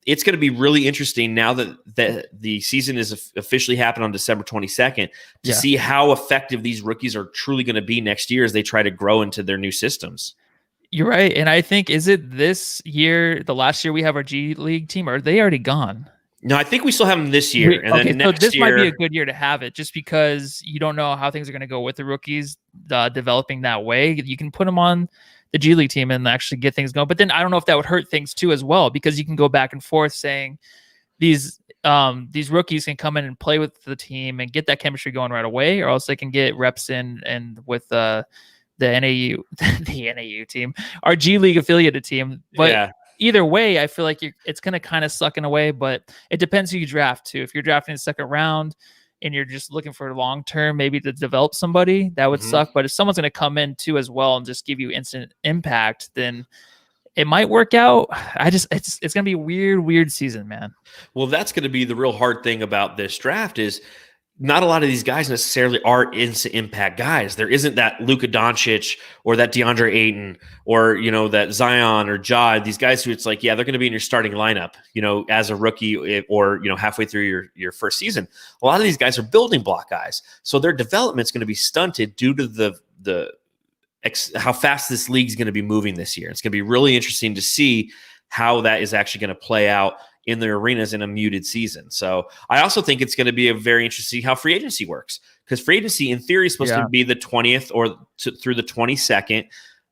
it's going to be really interesting now that the season is officially happened on December 22nd to see how effective these rookies are truly going to be next year as they try to grow into their new systems. You're right. And I think, is it this year, the last year we have our G League team, or are they already gone? No, I think we still have them this year. Then next so this year might be a good year to have it, just because you don't know how things are going to go with the rookies developing that way. You can put them on the G League team and actually get things going. But then I don't know if that would hurt things too as well, because you can go back and forth saying these rookies can come in and play with the team and get that chemistry going right away, or else they can get reps in and with the NAU the NAU team, our G League affiliated team. But either way, I feel like it's going to kind of suck in a way, but it depends who you draft too. If you're drafting the second round and you're just looking for long term, maybe to develop somebody, that would suck. But if someone's going to come in too as well and just give you instant impact, then it might work out. It's going to be a weird season, man. Well, that's going to be the real hard thing about this draft is not a lot of these guys necessarily are instant impact guys. There isn't that Luka Doncic or that DeAndre Ayton or, that Zion or Ja, these guys who it's like, yeah, they're going to be in your starting lineup, as a rookie or, halfway through your first season. A lot of these guys are building block guys. So their development's going to be stunted due to how fast this league's going to be moving this year. It's going to be really interesting to see how that is actually going to play out in the arenas in a muted season. So I also think it's going to be a very interesting how free agency works, because free agency in theory is supposed to be the 20th or through the 22nd.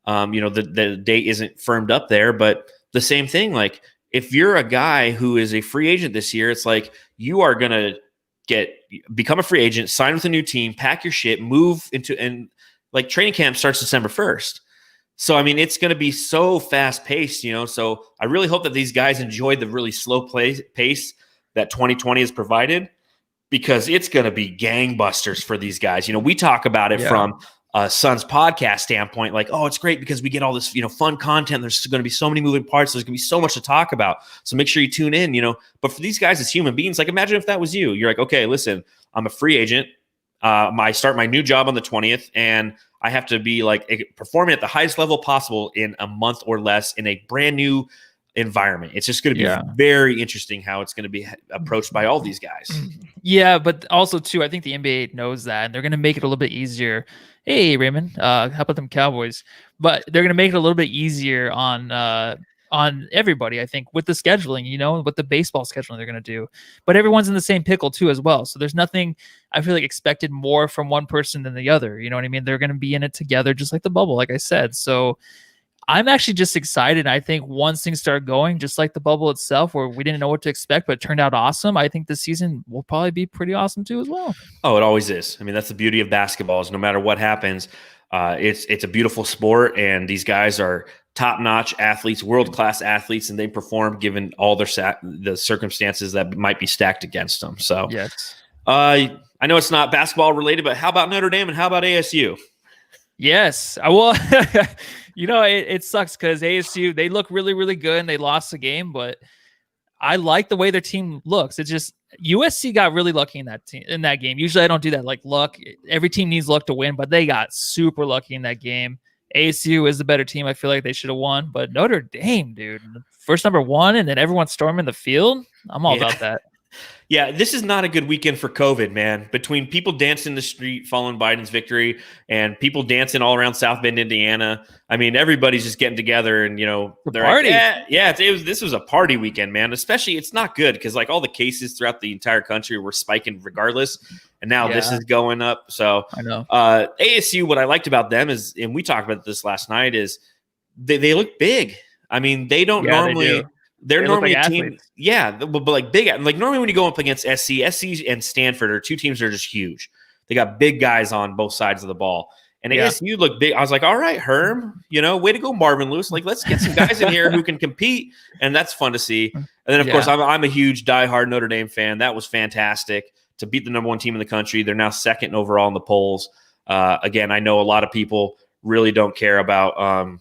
The date isn't firmed up there, but the same thing, like if you're a guy who is a free agent this year, it's like you are going to become a free agent, sign with a new team, pack your shit, move into, and like training camp starts December 1st. So, I mean, it's going to be so fast paced, so I really hope that these guys enjoy the really slow pace that 2020 has provided, because it's going to be gangbusters for these guys. We talk about it from a Suns podcast standpoint, like, oh, it's great because we get all this, fun content. There's going to be so many moving parts. There's going to be so much to talk about. So make sure you tune in, but for these guys as human beings, like imagine if that was you. You're like, okay, listen, I'm a free agent. I start my new job on the 20th, and I have to be like performing at the highest level possible in a month or less in a brand new environment. It's just going to be very interesting how it's going to be approached by all these guys. Yeah, but also too, I think the NBA knows that, and they're going to make it a little bit easier. Hey, Raymond, how about them Cowboys? But they're going to make it a little bit easier on everybody, I think, with the scheduling, with the baseball scheduling they're going to do. But everyone's in the same pickle too as well. So there's nothing, I feel like, expected more from one person than the other. You know what I mean? They're going to be in it together, just like the bubble, like I said. So I'm actually just excited. I think once things start going, just like the bubble itself, where we didn't know what to expect, but it turned out awesome, I think this season will probably be pretty awesome too as well. Oh, it always is. I mean, that's the beauty of basketball, is no matter what happens, it's a beautiful sport, and these guys are top-notch athletes, world-class athletes, and they perform given all the circumstances that might be stacked against them. So, yes, I know it's not basketball related, but how about Notre Dame and how about ASU? Yes, well, it sucks because ASU, they look really, really good, and they lost the game, but I like the way their team looks. It's just USC got really lucky in that game. Usually, I don't do that. Like luck, every team needs luck to win, but they got super lucky in that game. ASU is the better team. I feel like they should have won, but Notre Dame, dude, first number one, and then everyone storming the field. I'm all about that. Yeah, this is not a good weekend for COVID, man. Between people dancing in the street following Biden's victory and people dancing all around South Bend, Indiana. I mean, everybody's just getting together and, they're party. Like, this was a party weekend, man. Especially, it's not good because like all the cases throughout the entire country were spiking regardless. And now this is going up. So I know ASU, what I liked about them is, and we talked about this last night, is they look big. I mean, they don't normally. They're normally a team, athletes. But like big. Like normally when you go up against SC and Stanford are two teams that are just huge. They got big guys on both sides of the ball. And ASU look big. I was like, all right, Herm, way to go, Marvin Lewis. Like, let's get some guys in here who can compete, and that's fun to see. And then of course, I'm a huge diehard Notre Dame fan. That was fantastic to beat the number one team in the country. They're now second overall in the polls. Again, I know a lot of people really don't care about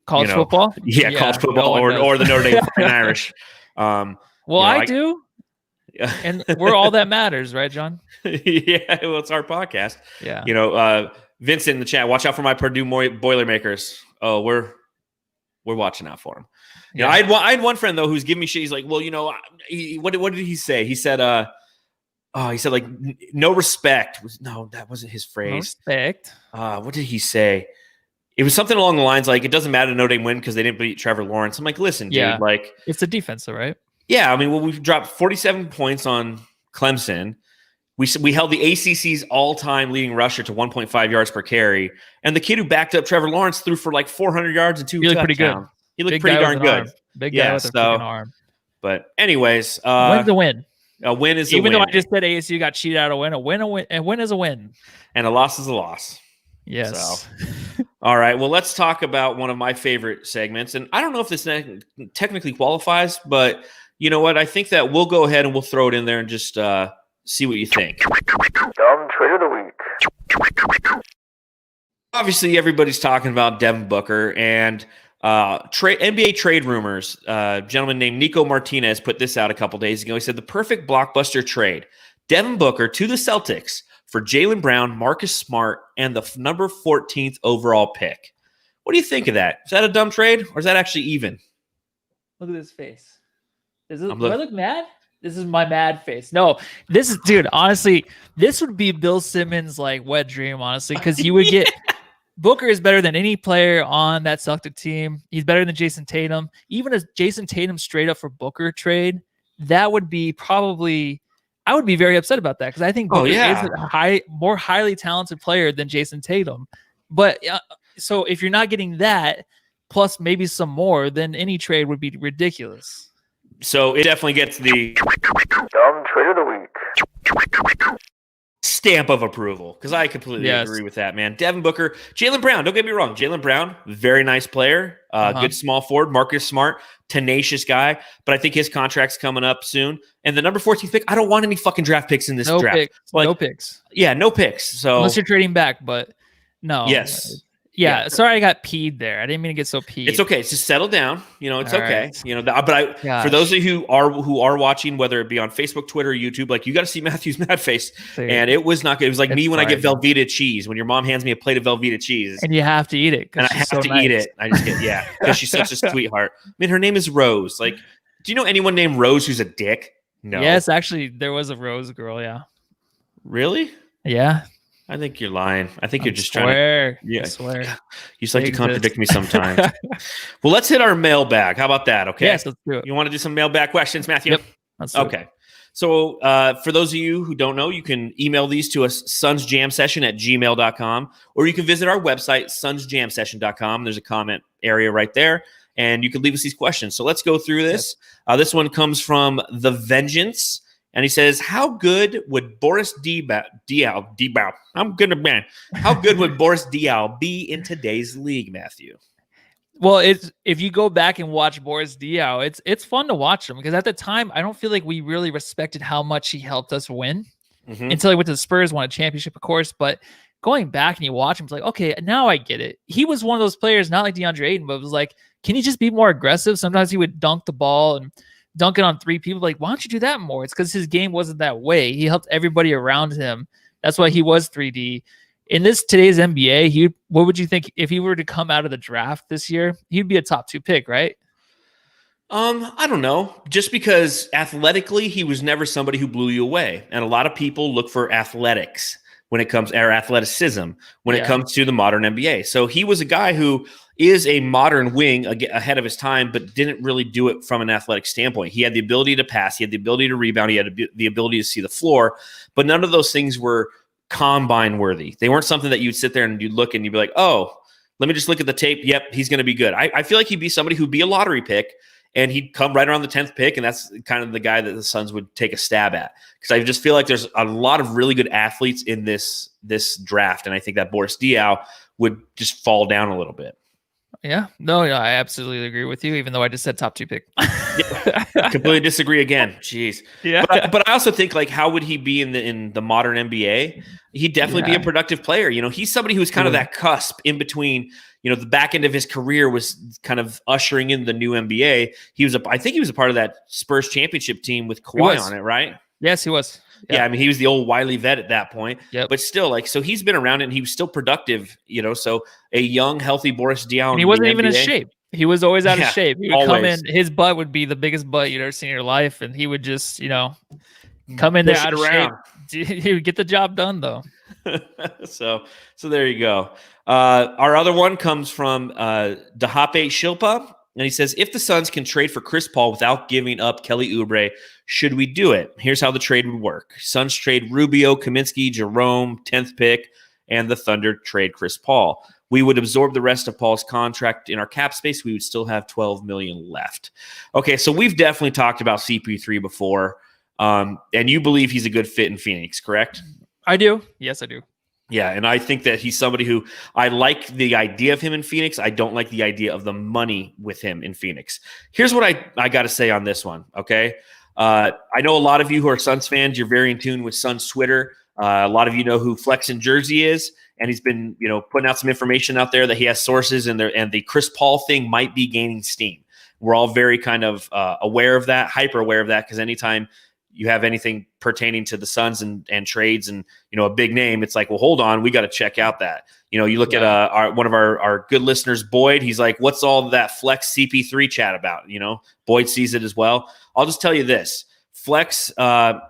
college football? Yeah, college football or the Notre Dame Irish. I do. And we're all that matters, right, John? Yeah, well, it's our podcast. Yeah. Vincent in the chat, watch out for my Purdue Boilermakers. Oh, we're watching out for him. You know, I had one friend though who's giving me shit. He's like, well, you know, what did he say? He said, he said like no respect. No, that wasn't his phrase. No respect. What did he say? It was something along the lines like, it doesn't matter to Notre Dame win because they didn't beat Trevor Lawrence. I'm like, listen, dude, like it's a defense, though, right? Yeah, I mean, well, we've dropped 47 points on Clemson. We held the ACC's all-time leading rusher to 1.5 yards per carry, and the kid who backed up Trevor Lawrence threw for like 400 yards and 2 touchdowns. Pretty good. He looked pretty darn good. Big guy with a freaking arm. But anyways, win's a win. A win is even a win. Though I just said ASU got cheated out of a win is a win, and a loss is a loss. Yes. So, all right. Well, let's talk about one of my favorite segments, and I don't know if this technically qualifies, but you know what? I think that we'll go ahead and we'll throw it in there and just see what you think. Dumb Trade of the Week. Obviously, everybody's talking about Devin Booker and NBA trade rumors. A gentleman named Nico Martinez put this out a couple days ago. He said the perfect blockbuster trade: Devin Booker to the Celtics for Jaylen Brown, Marcus Smart, and the number 14th overall pick. What do you think of that? Is that a dumb trade, or is that actually even? Look at this face. Do I look mad? This is my mad face. No, this is, dude, honestly, this would be Bill Simmons' like wet dream, honestly, because you would get Booker is better than any player on that Celtic team. He's better than Jason Tatum. Even a Jason Tatum straight up for Booker trade, that would be probably, I would be very upset about that because I think Booker is a more highly talented player than Jason Tatum. But so if you're not getting that, plus maybe some more, then any trade would be ridiculous. So it definitely gets the Dumb Trade of the Week stamp of approval because I completely agree with that, man. Devin Booker, Jaylen Brown, don't get me wrong. Jaylen Brown, very nice player, good small forward. Marcus Smart, tenacious guy, but I think his contract's coming up soon. And the number 14th pick, I don't want any fucking draft picks in this draft. No picks. Yeah, no picks. So unless you're trading back, but no. Yes. Yeah, sorry I got peed there. I didn't mean to get so peed. It's okay. Just settle down. You know, it's all okay. Right. You know, but for those of you who are watching, whether it be on Facebook, Twitter, or YouTube, like you got to see Matthew's mad face, and it was not good. It was like me when I get Velveeta cheese. When your mom hands me a plate of Velveeta cheese, and you have to eat it, and I have to eat it. I just get because she's such a sweetheart. I mean, her name is Rose. Like, do you know anyone named Rose who's a dick? No. Yes, actually, there was a Rose girl. Yeah. Really? Yeah. I think you're lying. I think you're just trying to. Yeah, I swear. You just like to contradict me sometimes. Well, let's hit our mailbag. How about that? Okay. Yes, let's do it. You want to do some mailbag questions, Matthew? Yep. Let's do it. So for those of you who don't know, you can email these to us, sunsjamsession@gmail.com, or you can visit our website, sunsjamsession.com. There's a comment area right there, and you can leave us these questions. So let's go through this. This one comes from The Vengeance. And he says, how good would Boris Diaw? How good would Boris Diaw be in today's league, Matthew? Well, if you go back and watch Boris Diaw, it's fun to watch him because at the time, I don't feel like we really respected how much he helped us win until he went to the Spurs, won a championship, of course. But going back and you watch him, it's like, okay, now I get it. He was one of those players, not like DeAndre Ayton, but it was like, can he just be more aggressive? Sometimes he would dunk the ball and dunking on three people. Like, why don't you do that more? It's because his game wasn't that way. He helped everybody around him. That's why he was 3D. In today's NBA, what would you think if he were to come out of the draft this year? He'd be a top 2 pick, right? I don't know. Just because athletically, he was never somebody who blew you away. And a lot of people look for athletics when it comes, or athleticism when it comes to the modern NBA. So he was a guy who is a modern wing ahead of his time, but didn't really do it from an athletic standpoint. He had the ability to pass. He had the ability to rebound. He had the ability to see the floor, but none of those things were combine worthy. They weren't something that you'd sit there and you'd look and you'd be like, oh, let me just look at the tape. Yep, he's going to be good. I feel like he'd be somebody who'd be a lottery pick, and he'd come right around the 10th pick, and that's kind of the guy that the Suns would take a stab at. Because I just feel like there's a lot of really good athletes in this draft, and I think that Boris Diaw would just fall down a little bit. Yeah, no, I absolutely agree with you, even though I just said top 2 pick. Completely disagree again. Jeez. Yeah. But I also think, like, how would he be in the modern NBA? He'd definitely be a productive player. You know, he's somebody who's kind of that cusp in between. You know, the back end of his career was kind of ushering in the new NBA. I think he was a part of that Spurs championship team with Kawhi on it, right? Yes, he was. Yeah, I mean, he was the old wily vet at that point. Yep. But still, like, so he's been around and he was still productive, you know. So a young, healthy Boris Diaw. And he wasn't even in shape. He was always out of shape. He would always. come in, his butt would be the biggest butt you'd ever seen in your life, and he would just, come in there out of shape. He would get the job done, though. So there you go. Our other one comes from Dahape Shilpa, and he says, if the Suns can trade for Chris Paul without giving up Kelly Oubre, should we do it? Here's how the trade would work. Suns trade Rubio, Kaminsky, Jerome, 10th pick, and the Thunder trade Chris Paul. We would absorb the rest of Paul's contract in our cap space. We would still have $12 million left. Okay, so we've definitely talked about CP3 before, and you believe he's a good fit in Phoenix, correct? I do. Yes, I do. Yeah, and I think that he's somebody who I like the idea of him in Phoenix. I don't like the idea of the money with him in Phoenix. Here's what I got to say on this one, okay? I know a lot of you who are Suns fans, you're very in tune with Suns Twitter. A lot of you know who Flex in Jersey is, and he's been, putting out some information out there that he has sources, and the Chris Paul thing might be gaining steam. We're all very kind of aware of that, hyper aware of that, because anytime you have anything pertaining to the Suns and trades and, a big name, it's like, well, hold on, we got to check out that. You look at one of our good listeners, Boyd, he's like, what's all that Flex CP3 chat about? Boyd sees it as well. I'll just tell you this, Flex,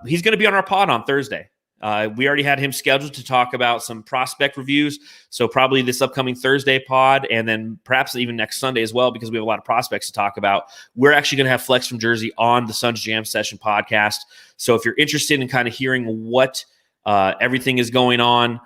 he's going to be on our pod on Thursday. We already had him scheduled to talk about some prospect reviews. So probably this upcoming Thursday pod, and then perhaps even next Sunday as well, because we have a lot of prospects to talk about. We're actually going to have Flex from Jersey on the Suns Jam Session podcast. So if you're interested in kind of hearing what everything is going on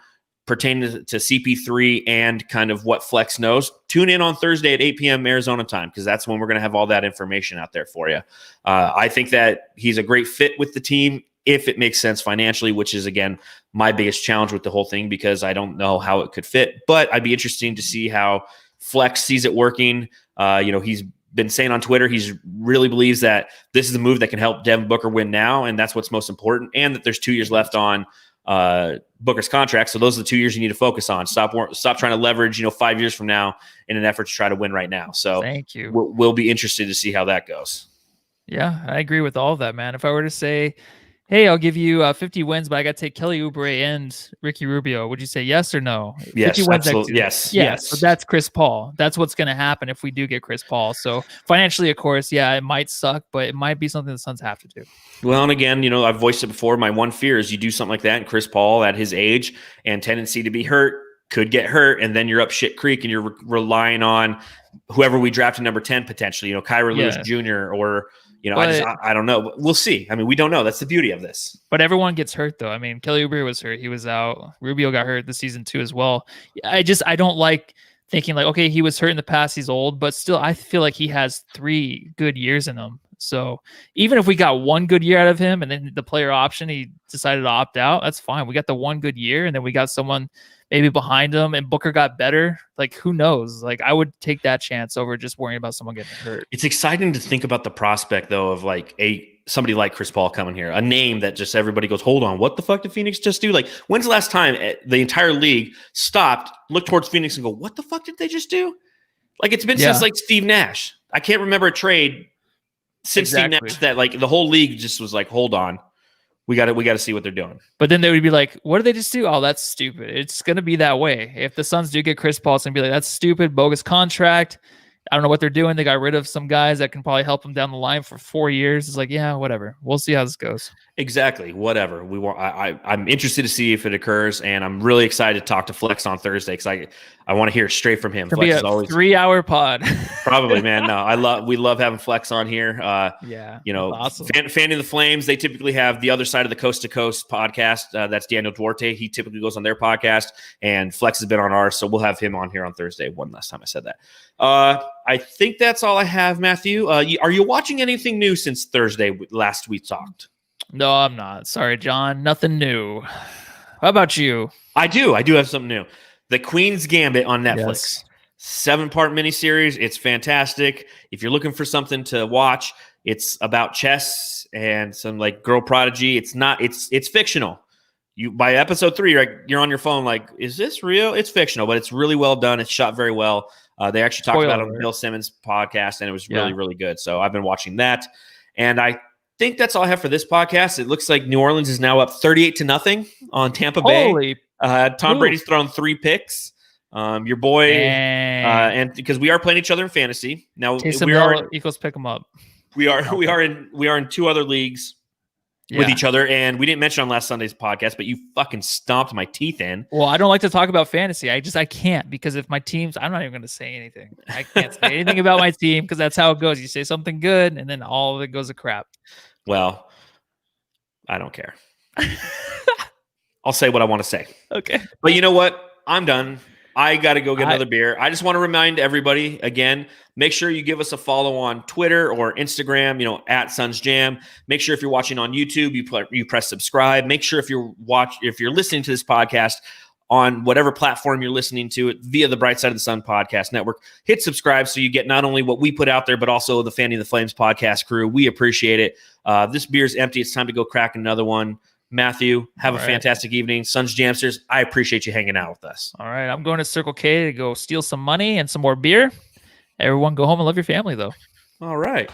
pertaining to CP3 and kind of what Flex knows, tune in on Thursday at 8 p.m. Arizona time, because that's when we're going to have all that information out there for you. I think that he's a great fit with the team, if it makes sense financially, which is, again, my biggest challenge with the whole thing, because I don't know how it could fit. But I'd be interesting to see how Flex sees it working. He's been saying on Twitter, he really believes that this is the move that can help Devin Booker win now, and that's what's most important, and that there's 2 years left on Booker's contract. So those are the 2 years you need to focus on. Stop trying to leverage, 5 years from now in an effort to try to win right now. So thank you. We'll be interested to see how that goes. Yeah, I agree with all of that, man. If I were to say, hey, I'll give you 50 wins, but I got to take Kelly Oubre and Ricky Rubio, would you say yes or no? Yes, 50 wins absolutely. Yes. So that's Chris Paul. That's what's going to happen if we do get Chris Paul. So financially, of course, yeah, it might suck, but it might be something the Suns have to do. Well, and again, I've voiced it before. My one fear is you do something like that, and Chris Paul at his age and tendency to be hurt could get hurt, and then you're up shit creek, and you're relying on whoever we drafted number 10 potentially, Kyra Lewis Jr. or I don't know. We'll see. I mean, we don't know. That's the beauty of this. But everyone gets hurt, though. I mean, Kelly Oubre was hurt. He was out. Rubio got hurt this season, too, as well. I don't like thinking like, okay, he was hurt in the past. He's old. But still, I feel like he has 3 good years in him. So even if we got 1 good year out of him and then the player option, he decided to opt out, that's fine. We got the 1 good year, and then we got someone maybe behind him, and Booker got better. Like, who knows? Like, I would take that chance over just worrying about someone getting hurt. It's exciting to think about the prospect, though, of like somebody like Chris Paul coming here, a name that just everybody goes, hold on, what the fuck did Phoenix just do? Like, when's the last time the entire league stopped, looked towards Phoenix, and go, what the fuck did they just do? Like, it's been since like Steve Nash. I can't remember a trade since Steve Nash that like the whole league just was like, hold on. We got to see what they're doing. But then they would be like, what did they just do? Oh, that's stupid. It's going to be that way. If the Suns do get Chris Paul, it's going to be like, that's stupid, bogus contract. I don't know what they're doing. They got rid of some guys that can probably help them down the line for 4 years. It's like, yeah, whatever. We'll see how this goes. Exactly. Whatever. I'm interested to see if it occurs, and I'm really excited to talk to Flex on Thursday because I want to hear straight from him. It'll Flex is always 3-hour pod. Probably, man. No, we love having Flex on here. Awesome. Fanning the Flames, they typically have the Other Side of the Coast to Coast podcast. That's Daniel Duarte. He typically goes on their podcast, and Flex has been on ours, so we'll have him on here on Thursday. One last time I said that. I think that's all I have, Matthew. Are you watching anything new since Thursday last we talked? No, I'm not. Sorry, John. Nothing new. How about you? I do have something new. The Queen's Gambit on Netflix. Yes. 7-part miniseries. It's fantastic. If you're looking for something to watch, it's about chess and some like girl prodigy. It's fictional. By episode 3, you're on your phone like, is this real? It's fictional, but it's really well done. It's shot very well. They actually talked about it on Bill Simmons' podcast, and it was really, really good. So I've been watching that. And I think that's all I have for this podcast. It looks like New Orleans is now up 38-0 on Tampa Bay. Holy Tom Brady's thrown 3 picks. Your boy, and because we are playing each other in fantasy now. We are equals pick 'em up. We are in 2 other leagues with each other, and we didn't mention on last Sunday's podcast, but you fucking stomped my teeth in. Well, I don't like to talk about fantasy. I can't, because if my team's, I'm not even going to say anything. I can't say anything about my team because that's how it goes. You say something good, and then all of it goes to crap. Well, I don't care. I'll say what I want to say. Okay. But you know what? I'm done. I got to go get another beer. I just want to remind everybody again, make sure you give us a follow on Twitter or Instagram, at Suns Jam. Make sure if you're watching on YouTube, you press subscribe. Make sure if you're listening to this podcast on whatever platform you're listening to it via the Bright Side of the Sun podcast network, hit subscribe so you get not only what we put out there, but also the Fanning the Flames podcast crew. We appreciate it. This beer's empty. It's time to go crack another one. Matthew, have a fantastic evening. Suns Jamsters, I appreciate you hanging out with us. All right. I'm going to Circle K to go steal some money and some more beer. Everyone go home and love your family, though. All right.